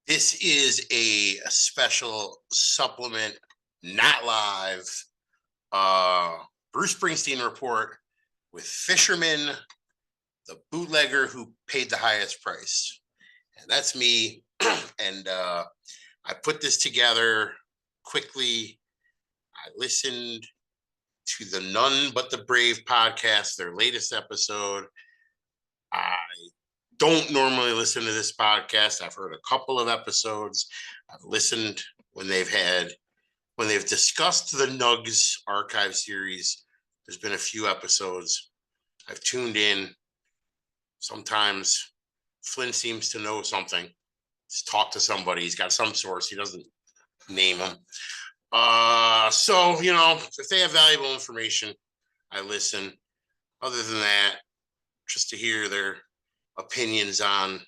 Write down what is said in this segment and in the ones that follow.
This is a special supplement, not live. Bruce Springsteen report with Fisherman, the bootlegger who paid the highest price. And that's me. And I put this together quickly. I listened to the None But the Brave podcast, their latest episode. I don't normally listen to this podcast. I've heard a couple of episodes. I've listened when they've discussed the Nugs archive series. There's been a few episodes. I've tuned in. Sometimes Flynn seems to know something. He's talked to somebody. He's got some source. He doesn't name them. So, if they have valuable information, I listen. Other than that, just to hear their opinions on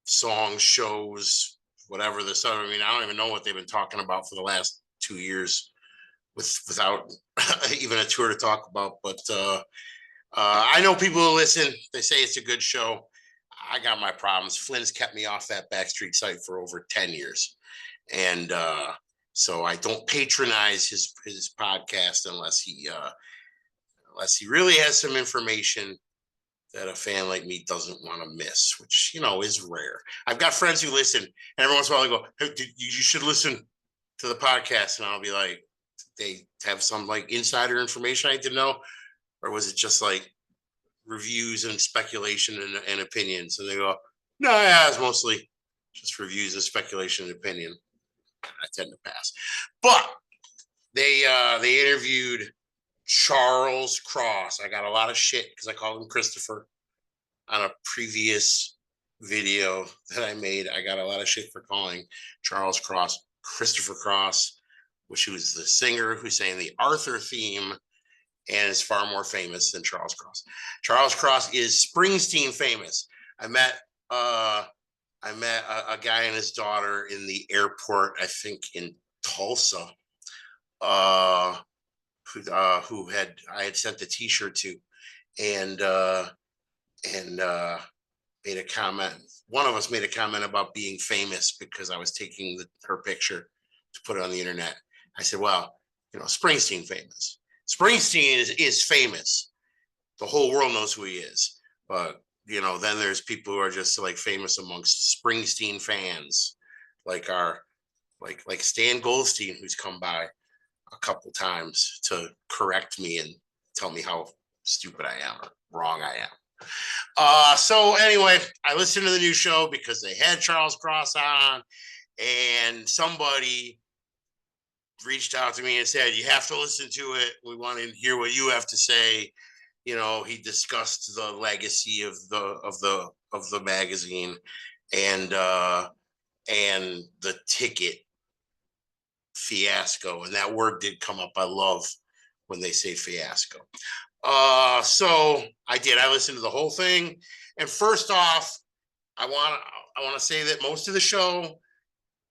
songs, shows, whatever this other. I mean, I don't even know what they've been talking about for the last 2 years without even a tour to talk about. But I know people who listen. They say it's a good show. I got my problems. Flynn's kept me off that Backstreet site for over 10 years. And so I don't patronize his podcast unless he really has some information that a fan like me doesn't want to miss, which, is rare. I've got friends who listen, and every once in a while they go, hey, you should listen to the podcast. And I'll be like, they have some like insider information I didn't know? Or was it just like reviews and speculation and opinions? And they go, no, yeah, it's mostly just reviews and speculation and opinion. I tend to pass. But they interviewed Charles Cross. I got a lot of shit because I called him Christopher on a previous video that I made. I got a lot of shit for calling Charles Cross Christopher Cross, which was the singer who sang the Arthur theme and is far more famous than Charles Cross. Charles Cross is Springsteen famous. I met a guy and his daughter in the airport, I think in Tulsa, who I had sent the T-shirt to, and made a comment. One of us made a comment about being famous because I was taking her picture to put it on the internet. I said, well, Springsteen famous. Springsteen is famous. The whole world knows who he is. But, then there's people who are just like famous amongst Springsteen fans, like like Stan Goldstein, who's come by a couple times to correct me and tell me how stupid I am or wrong I am. So anyway, I listened to the new show because they had Charles Cross on, and somebody reached out to me and said, you have to listen to it. We want to hear what you have to say. He discussed the legacy of the magazine and the ticket fiasco. And that word did come up. I love when they say fiasco. So I did. I listened to the whole thing. And first off, I want to say that most of the show,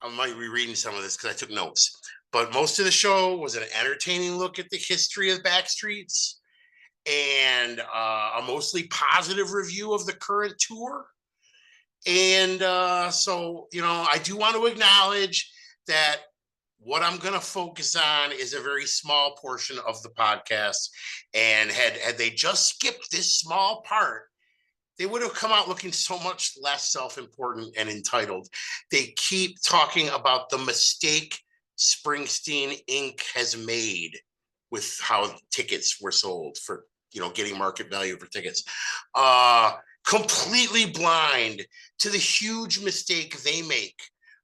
I might be reading some of this because I took notes, but most of the show was an entertaining look at the history of Backstreets and a mostly positive review of the current tour. And so, I do want to acknowledge that what I'm going to focus on is a very small portion of the podcast. And had they just skipped this small part, they would have come out looking so much less self-important and entitled. They keep talking about the mistake Springsteen Inc. has made with how tickets were sold for, getting market value for tickets. Completely blind to the huge mistake they make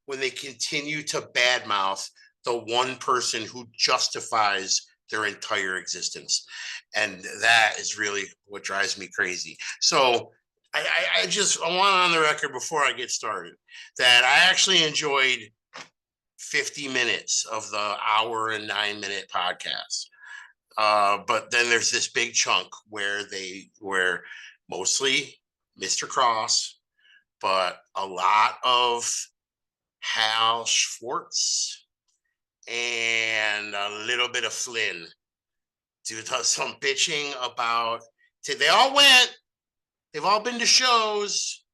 when they continue to badmouth the one person who justifies their entire existence. And that is really what drives me crazy. So I want on the record before I get started that I actually enjoyed 50 minutes of the hour and 9-minute podcast. But then there's this big chunk where mostly Mr. Cross, but a lot of Hal Schwartz and a little bit of Flynn do some bitching about. They've all been to shows.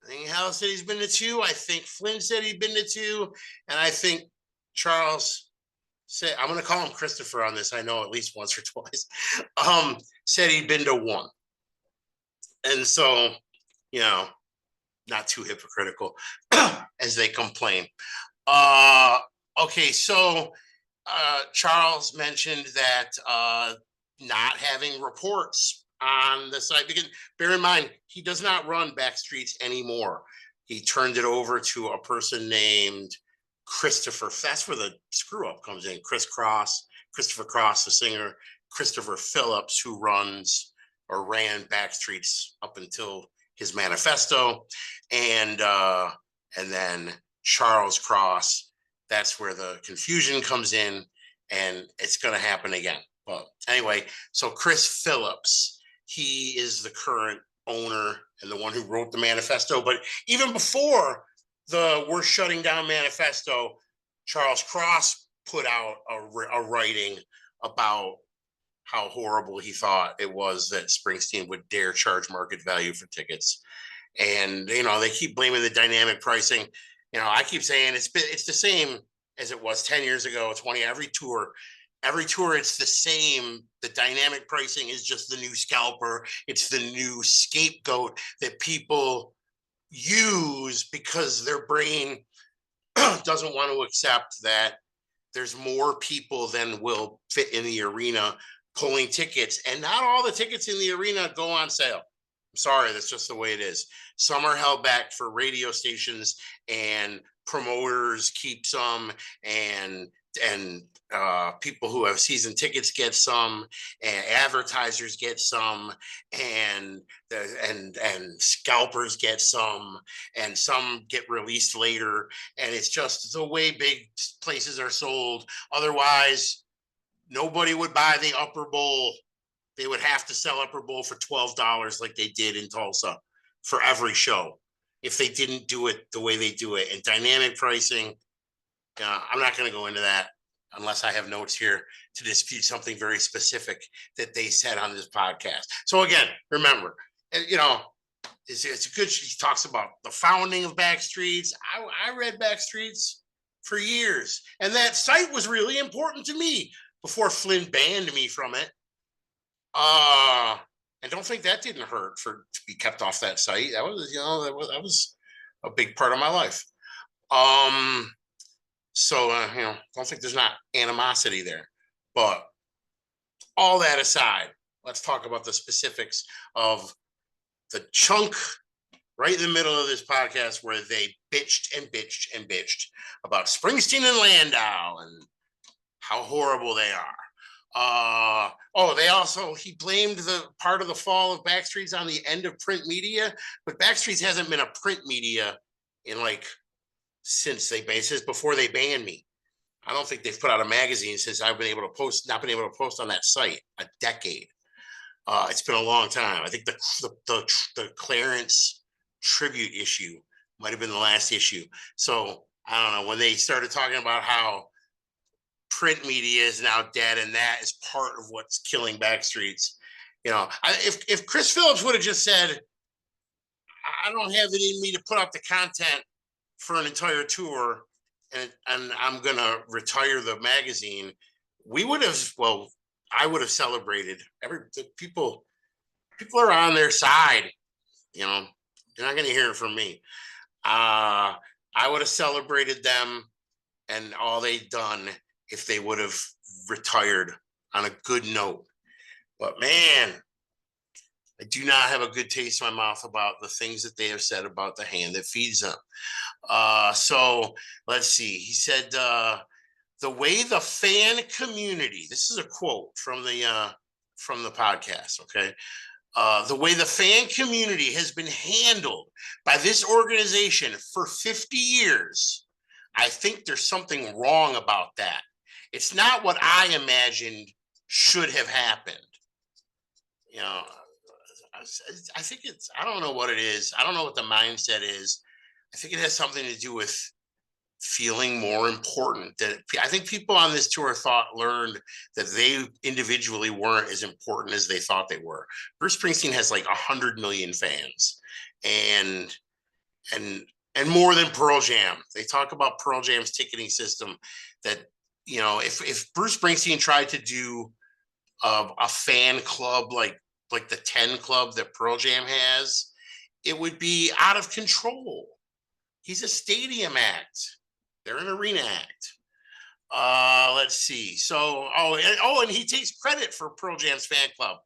I think Hal said he's been to 2. I think Flynn said he'd been to 2. And I think Charles said, I'm going to call him Christopher on this. I know at least once or twice. Said he'd been to 1. And so, not too hypocritical as they complain. Okay, so Charles mentioned that not having reports on the site, because bear in mind, he does not run Backstreets anymore. He turned it over to a person named Christopher. That's where the screw up comes in. Christopher Cross, the singer, Christopher Phillips, who runs or ran Backstreets up until his manifesto, and then Charles Cross. That's where the confusion comes in, and it's going to happen again. But anyway, so Chris Phillips, he is the current owner and the one who wrote the manifesto. But even before the "We're Shutting Down" manifesto, Charles Cross put out a writing about how horrible he thought it was that Springsteen would dare charge market value for tickets. And, they keep blaming the dynamic pricing. I keep saying it's the same as it was 10 years ago, 20, every tour, it's the same. The dynamic pricing is just the new scalper. It's the new scapegoat that people use because their brain doesn't want to accept that there's more people than will fit in the arena pulling tickets, and not all the tickets in the arena go on sale. I'm sorry, that's just the way it is. Some are held back for radio stations, and promoters keep some, and people who have season tickets get some, and advertisers get some, and scalpers get some, and some get released later. And it's just the way big places are sold. Otherwise, nobody would buy the Upper Bowl. They would have to sell Upper Bowl for $12 like they did in Tulsa for every show if they didn't do it the way they do it. And dynamic pricing, I'm not going to go into that unless I have notes here to dispute something very specific that they said on this podcast. So again, remember, it's good. He talks about the founding of Backstreets. I read Backstreets for years, and that site was really important to me before Flynn banned me from it. And don't think that didn't hurt to be kept off that site. That was, that was a big part of my life. So, don't think there's not animosity there. But all that aside, let's talk about the specifics of the chunk right in the middle of this podcast where they bitched and bitched and bitched about Springsteen and Landau and how horrible they are. He blamed the part of the fall of Backstreets on the end of print media, but Backstreets hasn't been a print media in since before they banned me. I don't think they've put out a magazine since I've been able to not been able to post on that site, a decade. It's been a long time. I think the Clarence tribute issue might have been the last issue. So I don't know, when they started talking about how print media is now dead and that is part of what's killing Backstreets. If Chris Phillips would have just said, I don't have it in me to put out the content for an entire tour and I'm going to retire the magazine, I would have celebrated. People are on their side. You're not going to hear it from me. I would have celebrated them and all they'd done if they would have retired on a good note. But man, I do not have a good taste in my mouth about the things that they have said about the hand that feeds them. So let's see. He said, the way the fan community, this is a quote from the podcast, okay? The way the fan community has been handled by this organization for 50 years, I think there's something wrong about that. It's not what I imagined should have happened. I think I don't know what it is. I don't know what the mindset is. I think it has something to do with feeling more important. That I think people on this tour learned that they individually weren't as important as they thought they were. Bruce Springsteen has 100 million fans, and and more than Pearl Jam. They talk about Pearl Jam's ticketing system that, if Bruce Springsteen tried to do a fan club like the 10 Club that Pearl Jam has, it would be out of control. He's a stadium act. They're an arena act. Let's see. So, and he takes credit for Pearl Jam's fan club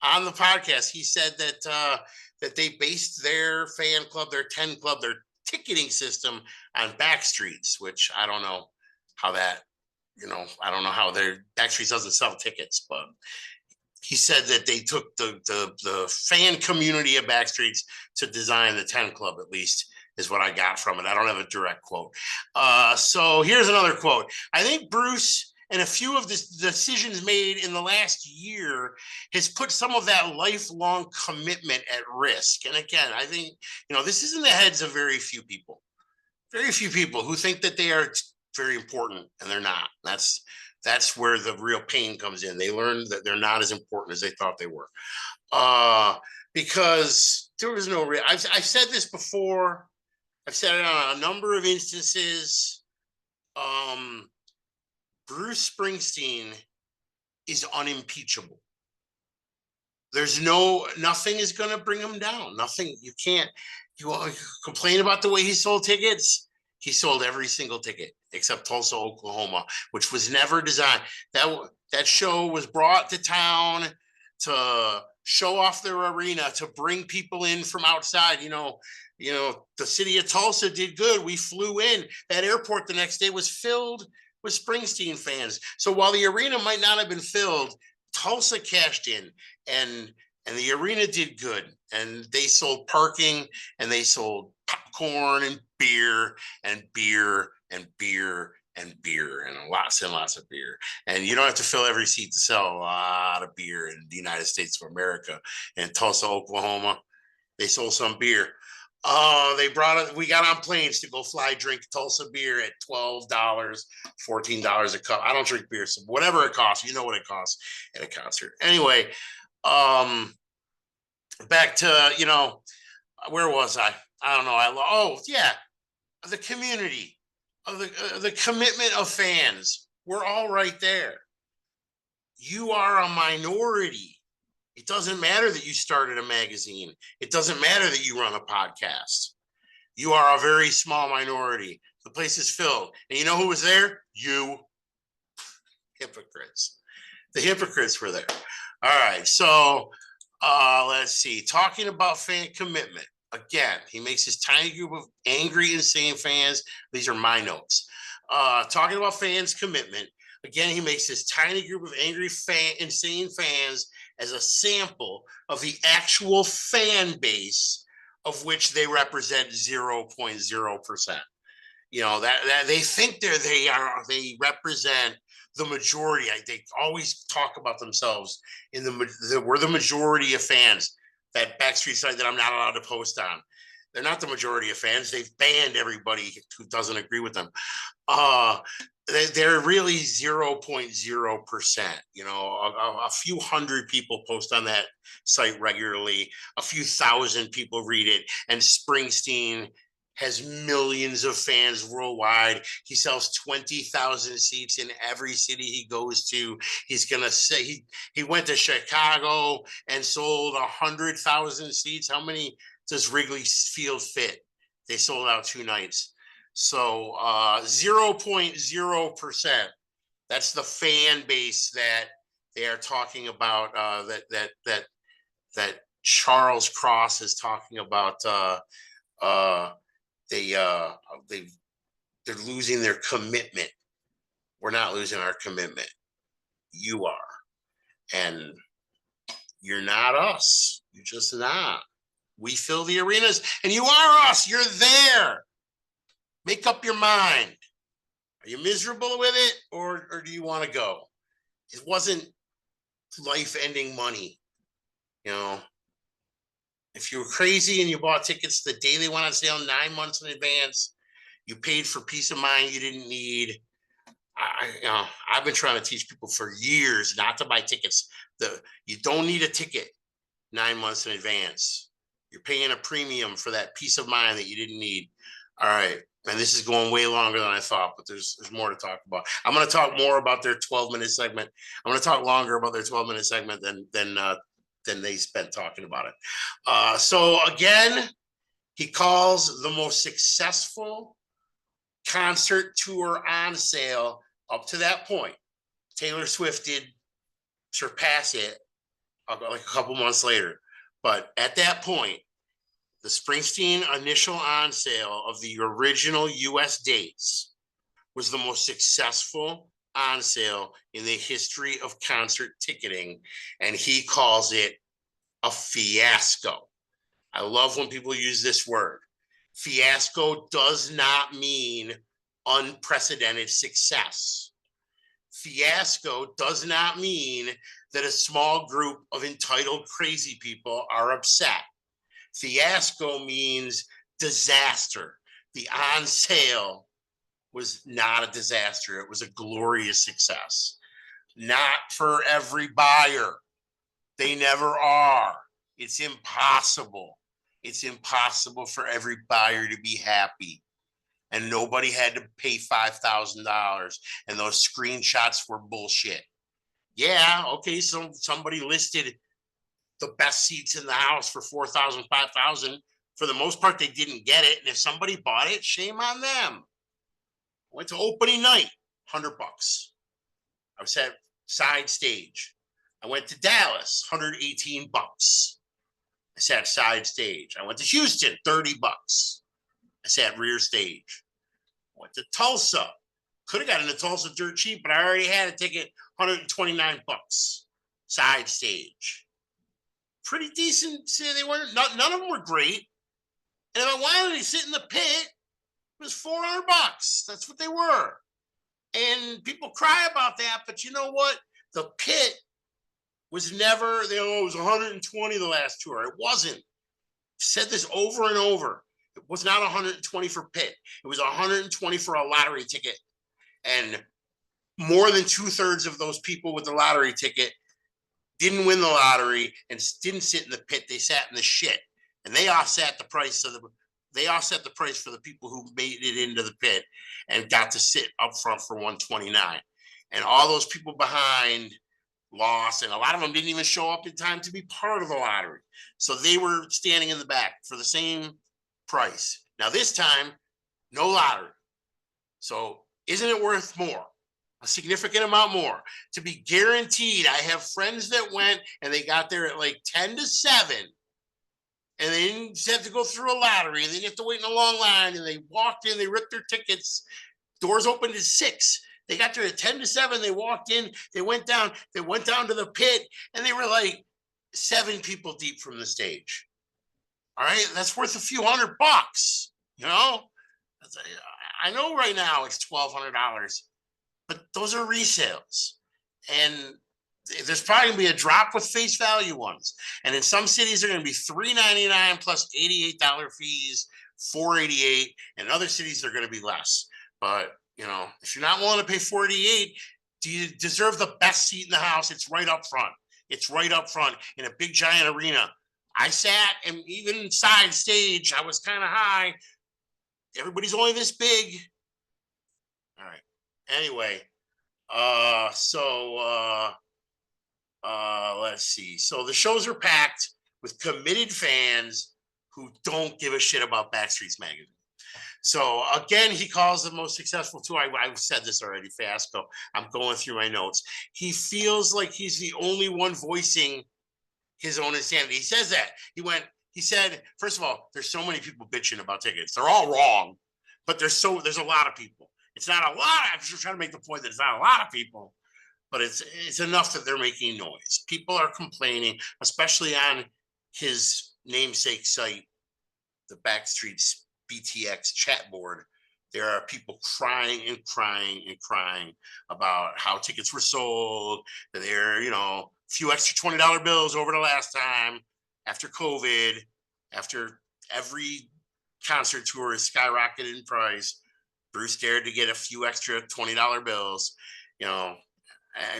on the podcast. He said that they based their fan club, their 10 Club, their ticketing system on Backstreet's, which I don't know how that, I don't know how their Backstreet's doesn't sell tickets, but he said that they took the fan community of Backstreet's to design the 10 Club, at least is what I got from it. I don't have a direct quote. So here's another quote. I think Bruce and a few of the decisions made in the last year has put some of that lifelong commitment at risk. And again, I think, this is in the heads of very few people who think that they are very important, and they're not. That's where the real pain comes in. They learn that they're not as important as they thought they were. Because there was no real, I've said this before. I've said it on a number of instances. Bruce Springsteen is unimpeachable. There's nothing is going to bring him down. Nothing. You complain about the way he sold tickets. He sold every single ticket except Tulsa, Oklahoma, which was never designed. That show was brought to town to show off their arena, to bring people in from outside. The city of Tulsa did good. We flew in. That airport the next day was filled with Springsteen fans. So while the arena might not have been filled, Tulsa cashed in, and the arena did good. And they sold parking, and they sold popcorn and beer and beer and beer and beer and lots of beer. And you don't have to fill every seat to sell a lot of beer in the United States of America. In Tulsa, Oklahoma, they sold some beer. We got on planes to go drink Tulsa beer at $12, $14 a cup. I don't drink beer, so whatever it costs, what it costs at a concert. Anyway, back to, where was I? I don't know. The community of the commitment of fans. We're all right there. You are a minority. It doesn't matter that you started a magazine. It doesn't matter that you run a podcast. You are a very small minority. The place is filled. And you know who was there? You. Hypocrites. The hypocrites were there. All right. So let's see. Talking about fan commitment. Again, he makes his tiny group of angry, insane fans. These are my notes. Talking about fans' commitment. Again, he makes his tiny group of angry, insane fans as a sample of the actual fan base of which they represent 0.0%. That they think they represent the majority. They always talk about themselves we're the majority of fans. That Backstreet site that I'm not allowed to post on. They're not the majority of fans. They've banned everybody who doesn't agree with them. They're really 0.0%. A few hundred people post on that site regularly. A few thousand people read it. And Springsteen has millions of fans worldwide. He sells 20,000 seats in every city he goes to. He's going to say he went to Chicago and sold 100,000 seats. How many does Wrigley Field fit? They sold out 2 nights. So 0.0%. That's the fan base that they are talking about. That Charles Cross is talking about. They're losing their commitment. We're not losing our commitment. You are. And you're not us. You're just not. We fill the arenas, and you are us. You're there. Make up your mind. Are you miserable with it, or do you want to go? It wasn't life-ending money. If you were crazy and you bought tickets the day they went on sale 9 months in advance, you paid for peace of mind you didn't need. I've been trying to teach people for years not to buy tickets. You don't need a ticket 9 months in advance. You're paying a premium for that peace of mind that you didn't need. All right. And this is going way longer than I thought, but there's more to talk about. I'm going to talk more about their 12-minute segment. I'm going to talk longer about their 12-minute segment than they spent talking about it. So again, he calls the most successful concert tour on sale up to that point. Taylor Swift did surpass it like a couple months later. But at that point, the Springsteen initial on sale of the original US dates was the most successful on sale in the history of concert ticketing. And he calls it a fiasco. I love when people use this word. Fiasco does not mean unprecedented success. Fiasco does not mean that a small group of entitled crazy people are upset. Fiasco means disaster. The on sale was not a disaster. It was a glorious success. Not for every buyer. They never are. It's impossible. It's impossible for every buyer to be happy. And nobody had to pay $5,000. And those screenshots were bullshit. Yeah, okay, so somebody listed the best seats in the house for 4,000, 5,000. For the most part, they didn't get it. And if somebody bought it, shame on them. I went to opening night, $100. I was at side stage. I went to Dallas, $118. I sat side stage. I went to Houston, $30. I sat rear stage. I went to Tulsa. Could have gotten to Tulsa dirt cheap, but I already had a ticket, $129. Side stage. Pretty decent. They weren't. None of them were great. And if I wanted to sit in the pit, it was $400. That's what they were. And people cry about that, but you know what? The pit was never. It was 120 the last tour. It wasn't. I said this over and over. It was not 120 for pit. It was 120 for a lottery ticket. And more than 2/3 of those people with the lottery ticket didn't win the lottery and didn't sit in the pit. They sat in the shit, and they offset the price of they offset the price for the people who made it into the pit and got to sit up front for 129. And all those people behind lost, and a lot of them didn't even show up in time to be part of the lottery. So they were standing in the back for the same price. Now this time, no lottery. So isn't it worth more? A significant amount more to be guaranteed. I have friends that went and they got there at like 10 to 7 and they didn't have to go through a lottery. They didn't have to wait in a long line, and they walked in, they ripped their tickets. Doors opened at 6. They got there at 10 to 7. They walked in, they went down to the pit, and they were like 7 people deep from the stage. All right, that's worth a few $100, you know? I know right now it's $1,200. But those are resales. And there's probably going to be a drop with face value ones. And in some cities, they're going to be $399 plus $88 fees, $488. And in other cities, they're going to be less. But, you know, if you're not willing to pay $488, do you deserve the best seat in the house? It's right up front. It's right up front in a big, giant arena. I sat, and even side stage, I was kind of high. Everybody's only this big. All right. Anyway, let's see. So the shows are packed with committed fans who don't give a shit about Backstreet's magazine. So again, he calls the most successful tour. I said this already, fiasco. I'm going through my notes. He feels like he's the only one voicing his own insanity. He says that. He said, first of all, there's so many people bitching about tickets. They're all wrong, but there's a lot of people. It's not a lot. I'm just trying to make the point that it's not a lot of people, but it's enough that they're making noise. People are complaining, especially on his namesake site, the Backstreet's BTX chat board. There are people crying and crying and crying about how tickets were sold, that they're, a few extra $20 bills over the last time, after COVID, after every concert tour is skyrocketed in price. Bruce dared to get a few extra $20 bills,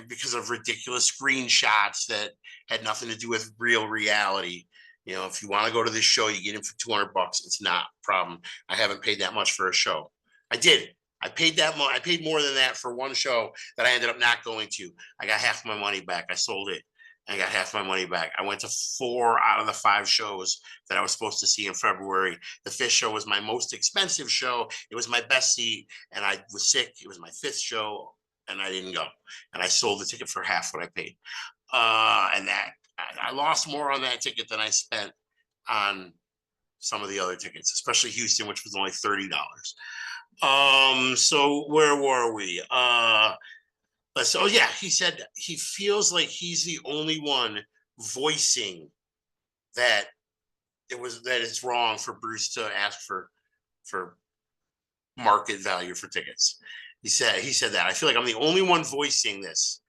because of ridiculous screenshots that had nothing to do with real reality. You know, if you want to go to this show, you get in for $200. It's not a problem. I haven't paid that much for a show. I did. I paid that much. I paid more than that for one show that I ended up not going to. I got half my money back. I sold it. I got half my money back. I went to 4 out of the 5 shows that I was supposed to see in February. The 5th show was my most expensive show. It was my best seat, and I was sick. It was my 5th show, and I didn't go. And I sold the ticket for half what I paid. And that I lost more on that ticket than I spent on some of the other tickets, especially Houston, which was only $30. So where were we? So yeah, he said he feels like he's the only one voicing that it's wrong for Bruce to ask for market value for tickets. He said that. I feel like I'm the only one voicing this.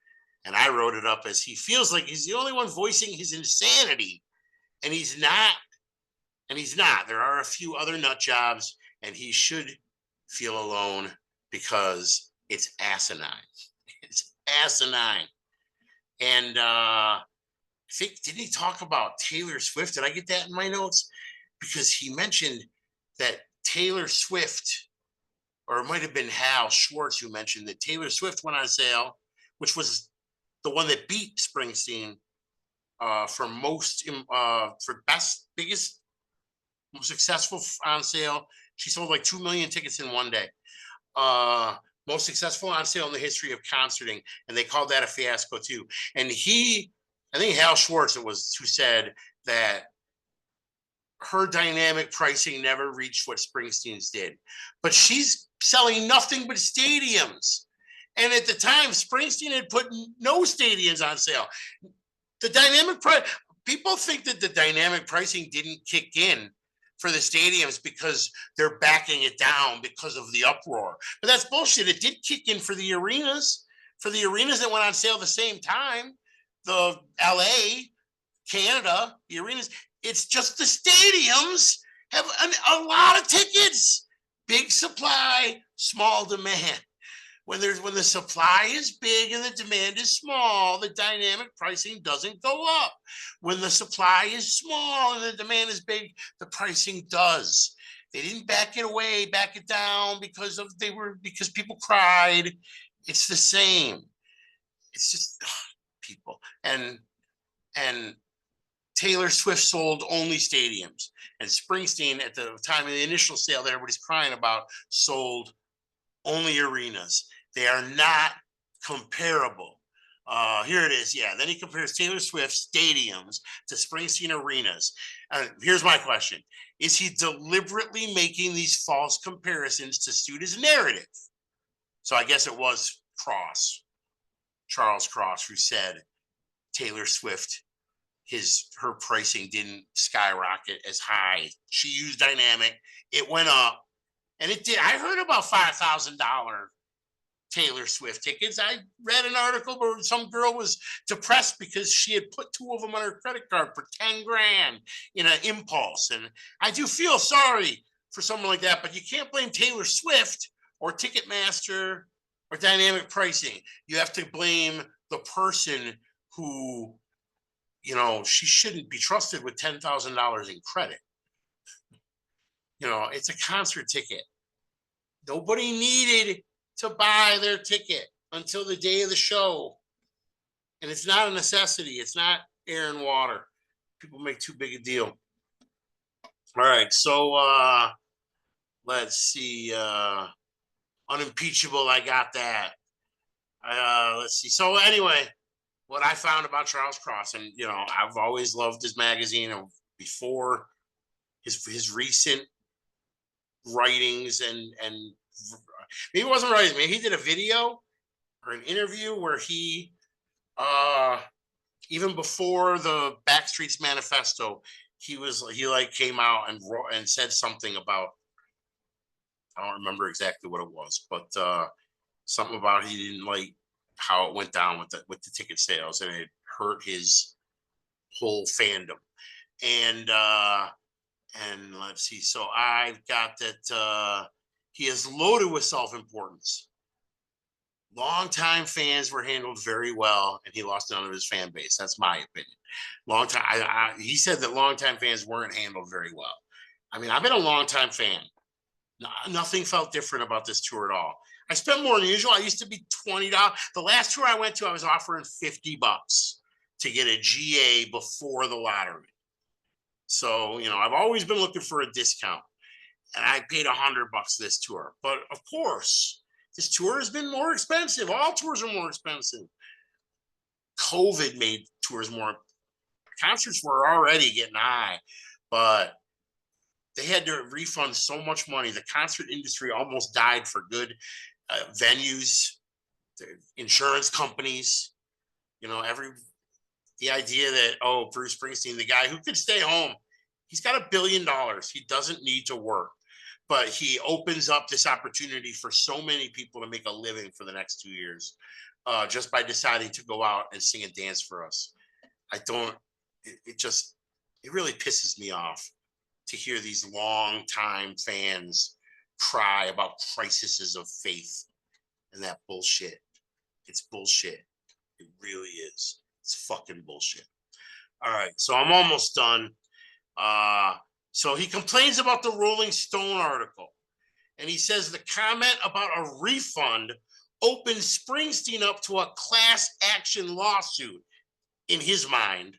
And I wrote it up as he feels like he's the only one voicing his insanity. And he's not. And he's not. There are a few other nut jobs, and he should feel alone because it's asinine. It's asinine. And I think, didn't he talk about Taylor Swift? Did I get that in my notes? Because he mentioned that Taylor Swift, or it might have been Hal Schwartz who mentioned that Taylor Swift went on sale, which was the one that beat Springsteen for biggest, most successful on sale. She sold like 2 million tickets in one day. Most successful on sale in the history of concerting, and they called that a fiasco too. And I think Hal Schwartz it was who said that her dynamic pricing never reached what Springsteen's did, but she's selling nothing but stadiums. And at the time, Springsteen had put no stadiums on sale. The dynamic price, people think that the dynamic pricing didn't kick in for the stadiums because they're backing it down because of the uproar. But that's bullshit. It did kick in for the arenas. For the arenas that went on sale the same time, the LA, Canada, the arenas, it's just the stadiums have a lot of tickets. Big supply, small demand. When the supply is big and the demand is small, the dynamic pricing doesn't go up. When the supply is small and the demand is big, the pricing does. They didn't back it down because people cried. It's the same. It's just people. And Taylor Swift sold only stadiums, and Springsteen at the time of the initial sale that everybody's crying about sold only arenas. They are not comparable. Here it is. Yeah. Then he compares Taylor Swift stadiums to Springsteen arenas. Here's my question. Is he deliberately making these false comparisons to suit his narrative? So I guess it was Charles Cross, who said Taylor Swift, her pricing didn't skyrocket as high. She used dynamic. It went up. And it did. I heard about $5,000 Taylor Swift tickets. I read an article where some girl was depressed because she had put 2 of them on her credit card for 10 grand in an impulse. And I do feel sorry for someone like that, but you can't blame Taylor Swift or Ticketmaster or dynamic pricing. You have to blame the person who, she shouldn't be trusted with $10,000 in credit. It's a concert ticket. Nobody needed to buy their ticket until the day of the show. And it's not a necessity. It's not air and water. People make too big a deal. All right. So let's see. Unimpeachable. I got that. Let's see. So anyway, what I found about Charles Cross, and I've always loved his magazine before his recent writings and maybe it wasn't writing. Maybe he did a video or an interview where he even before the Backstreet's Manifesto, he came out and wrote and said something about, I don't remember exactly what it was, but something about he didn't like how it went down with the ticket sales, and it hurt his whole fandom. And let's see. So I've got that he is loaded with self-importance. Longtime fans were handled very well, and he lost none of his fan base. That's my opinion. Long time. He said that longtime fans weren't handled very well. I mean, I've been a longtime fan. Nothing felt different about this tour at all. I spent more than usual. I used to be $20. The last tour I went to, I was offering $50 to get a GA before the lottery. So, I've always been looking for a discount, and I paid $100 this tour. But of course, this tour has been more expensive. All tours are more expensive. COVID made tours more. Concerts were already getting high, but they had to refund so much money. The concert industry almost died for good. Venues, the insurance companies, the idea that, Bruce Springsteen, the guy who could stay home, he's got $1 billion. He doesn't need to work, but he opens up this opportunity for so many people to make a living for the next 2 years, just by deciding to go out and sing and dance for us. It really pisses me off to hear these long-time fans cry about crises of faith and that bullshit. It's bullshit. It really is. It's fucking bullshit. All right, so I'm almost done. So he complains about the Rolling Stone article, and he says the comment about a refund opens Springsteen up to a class action lawsuit. In his mind,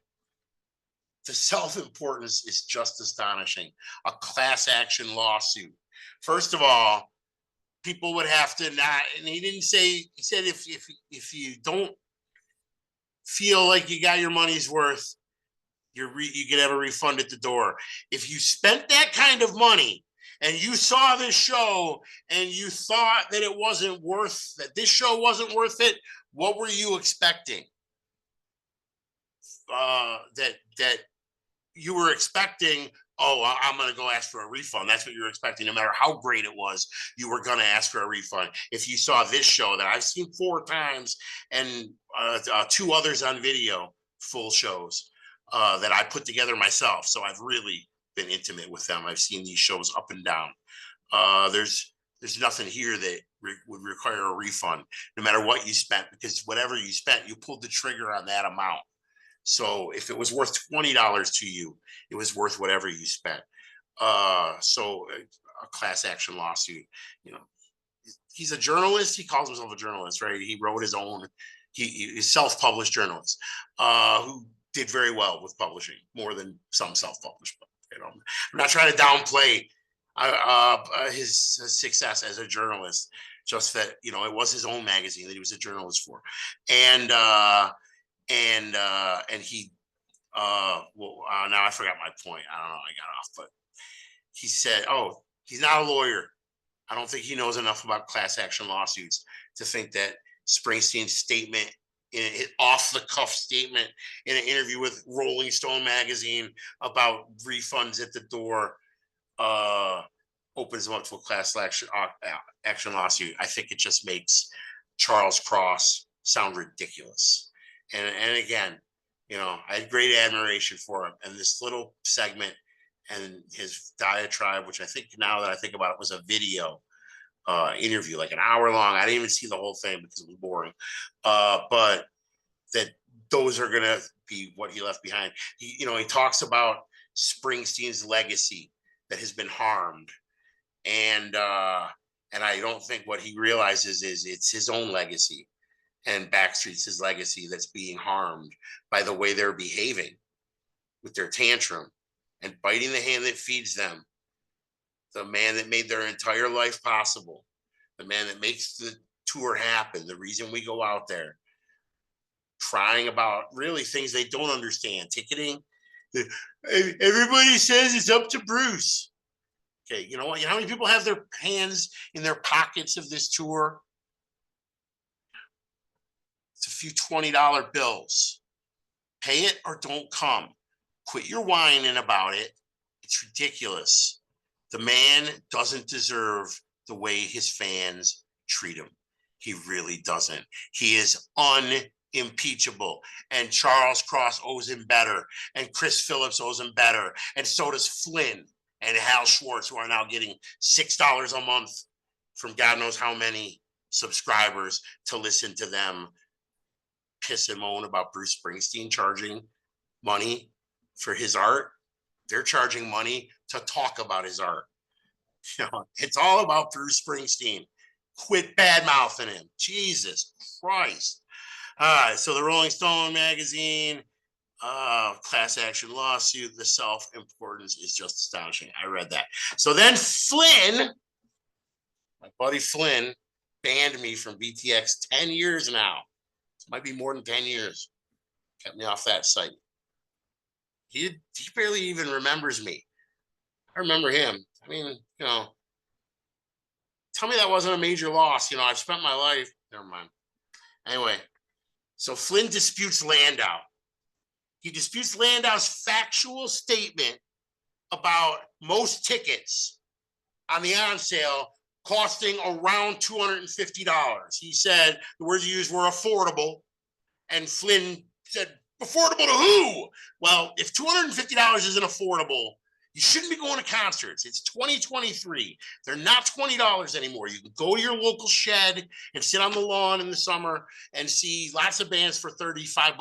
the self-importance is just astonishing. A class action lawsuit. First of all, people would have to not, and he didn't say, he said if you don't feel like you got your money's worth, you can have a refund at the door. If you spent that kind of money and you saw this show and you thought that this show wasn't worth it, what were you expecting? That you were expecting, I'm going to go ask for a refund. That's what you were expecting. No matter how great it was, you were going to ask for a refund. If you saw this show that I've seen 4 times and 2 others on video, full shows that I put together myself. So I've really been intimate with them. I've seen these shows up and down. There's nothing here that would require a refund, no matter what you spent, because whatever you spent, you pulled the trigger on that amount. So if it was worth $20 to you, it was worth whatever you spent. So a class action lawsuit, he's a journalist. He calls himself a journalist, right? He wrote his own, he's self-published journalist who did very well with publishing, more than some self-published. I'm not trying to downplay his success as a journalist, just that, it was his own magazine that he was a journalist for. And he now I forgot my point. I don't know, I got off, but he said, he's not a lawyer. I don't think he knows enough about class action lawsuits to think that Springsteen's statement, off the cuff statement in an interview with Rolling Stone magazine about refunds at the door, opens him up to a class action lawsuit. I think it just makes Charles Cross sound ridiculous. And again, I had great admiration for him. And this little segment and his diatribe, which I think, now that I think about it, was a video interview, like an hour long. I didn't even see the whole thing because it was boring. But that those are going to be what he left behind. He talks about Springsteen's legacy that has been harmed. And I don't think what he realizes is it's his own legacy. And Backstreet's his legacy that's being harmed by the way they're behaving with their tantrum and biting the hand that feeds them. The man that made their entire life possible, the man that makes the tour happen, the reason we go out there, crying about really things they don't understand, ticketing. Everybody says it's up to Bruce. Okay, you know what? You know how many people have their hands in their pockets of this tour? It's a few $20 bills. Pay it or don't come. Quit your whining about it. It's ridiculous. The man doesn't deserve the way his fans treat him. He really doesn't. He is unimpeachable. And Charles Cross owes him better. And Chris Phillips owes him better. And so does Flynn and Hal Schwartz, who are now getting $6 a month from God knows how many subscribers to listen to them piss and moan about Bruce Springsteen charging money for his art. They're charging money to talk about his art. It's all about Bruce Springsteen. Quit bad mouthing him. Jesus Christ. So the Rolling Stone magazine, class action lawsuit, the self-importance is just astonishing. I read that. So then Flynn, my buddy Flynn, banned me from BTX 10 years now. It might be more than 10 years. Kept me off that site. He barely even remembers me. I remember him. I mean, tell me that wasn't a major loss. I've spent my life. Never mind. Anyway, so Flynn disputes Landau. He disputes Landau's factual statement about most tickets on the on sale costing around $250. He said the words he used were affordable, and Flynn said, affordable to who? Well, if $250 isn't affordable, you shouldn't be going to concerts. It's 2023. They're not $20 anymore. You can go to your local shed and sit on the lawn in the summer and see lots of bands for $35,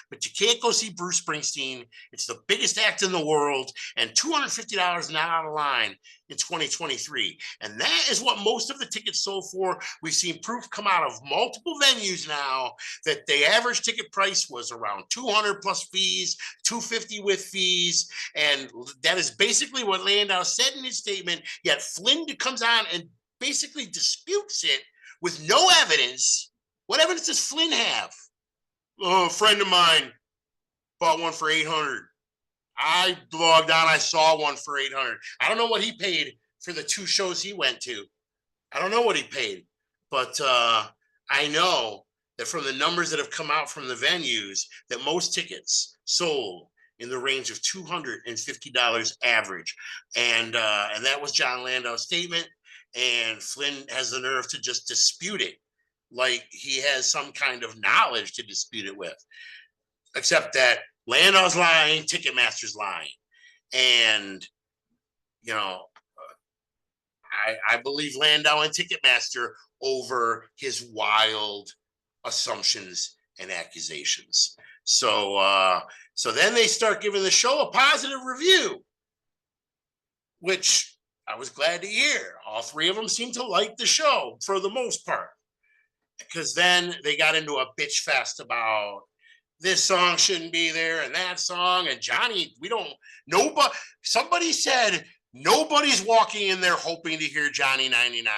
but you can't go see Bruce Springsteen. It's the biggest act in the world, and $250 is not out of line in 2023. And that is what most of the tickets sold for. We've seen proof come out of multiple venues now that the average ticket price was around $200 plus fees, $250 with fees. And that is basically what Landau said in his statement. Yet Flynn comes on and basically disputes it with no evidence. What evidence does Flynn have? Oh, a friend of mine bought one for $800. I logged on. I saw one for $800. I don't know what he paid for the 2 shows he went to. I don't know what he paid, but I know that from the numbers that have come out from the venues, that most tickets sold in the range of $250 average, and that was John Landau's statement. And Flynn has the nerve to just dispute it, like he has some kind of knowledge to dispute it with, except that Landau's lying, Ticketmaster's lying. And, I believe Landau and Ticketmaster over his wild assumptions and accusations. So then they start giving the show a positive review, which I was glad to hear. All 3 of them seemed to like the show for the most part, because then they got into a bitch fest about this song shouldn't be there and that song. And Johnny, somebody said nobody's walking in there hoping to hear Johnny 99.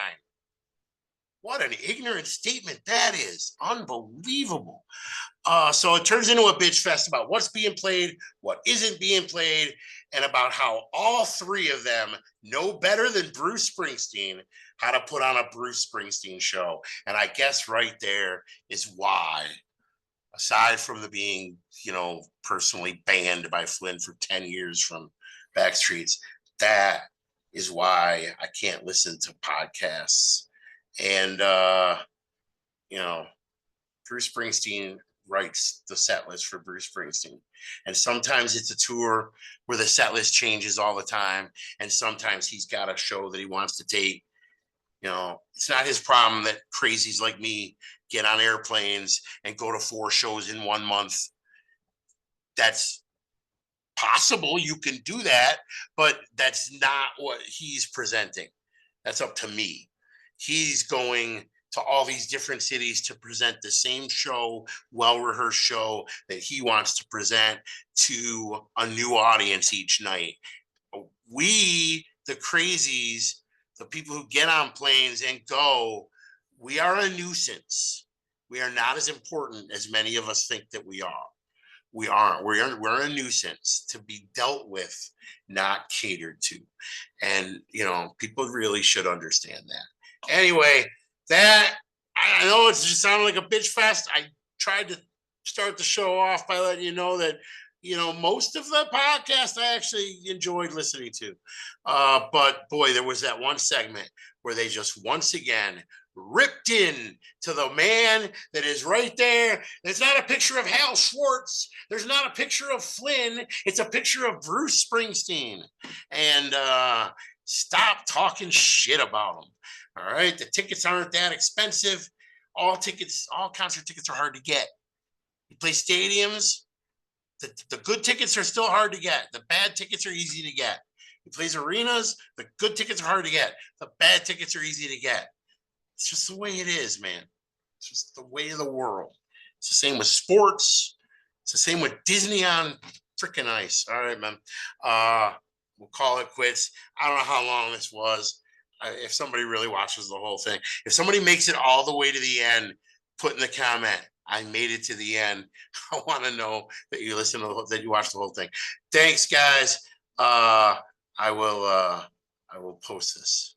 What an ignorant statement that is. Unbelievable. So it turns into a bitch fest about what's being played, what isn't being played, and about how all 3 of them know better than Bruce Springsteen how to put on a Bruce Springsteen show. And I guess right there is why, aside from the being, personally banned by Flynn for 10 years from Backstreets, that is why I can't listen to podcasts. And, Bruce Springsteen writes the set list for Bruce Springsteen. And sometimes it's a tour where the set list changes all the time. And sometimes he's got a show that he wants to take. It's not his problem that crazies like me get on airplanes and go to 4 shows in 1 month. That's possible. You can do that, but that's not what he's presenting. That's up to me. He's going to all these different cities to present the same show, well-rehearsed show that he wants to present to a new audience each night. We, the crazies, the people who get on planes and go, we are a nuisance. We are not as important as many of us think that we are. We aren't. We're a nuisance to be dealt with, not catered to. And, people really should understand that. Anyway, I know it's just sounding like a bitch fest. I tried to start the show off by letting you know that, most of the podcast I actually enjoyed listening to. But boy, there was that one segment where they just once again ripped in to the man that is right there. There's not a picture of Hal Schwartz. There's not a picture of Flynn. It's a picture of Bruce Springsteen. And stop talking shit about him. All right. The tickets aren't that expensive. All concert tickets are hard to get. You play stadiums, The good tickets are still hard to get. The bad tickets are easy to get. He plays arenas. The good tickets are hard to get. The bad tickets are easy to get. It's just the way it is, man. It's just the way of the world. It's the same with sports. It's the same with Disney on freaking ice. All right, man. We'll call it quits. I don't know how long this was. If somebody really watches the whole thing, if somebody makes it all the way to the end, put in the comment, I made it to the end. I want to know that you listen to that you watched the whole thing. Thanks, guys. I will post this.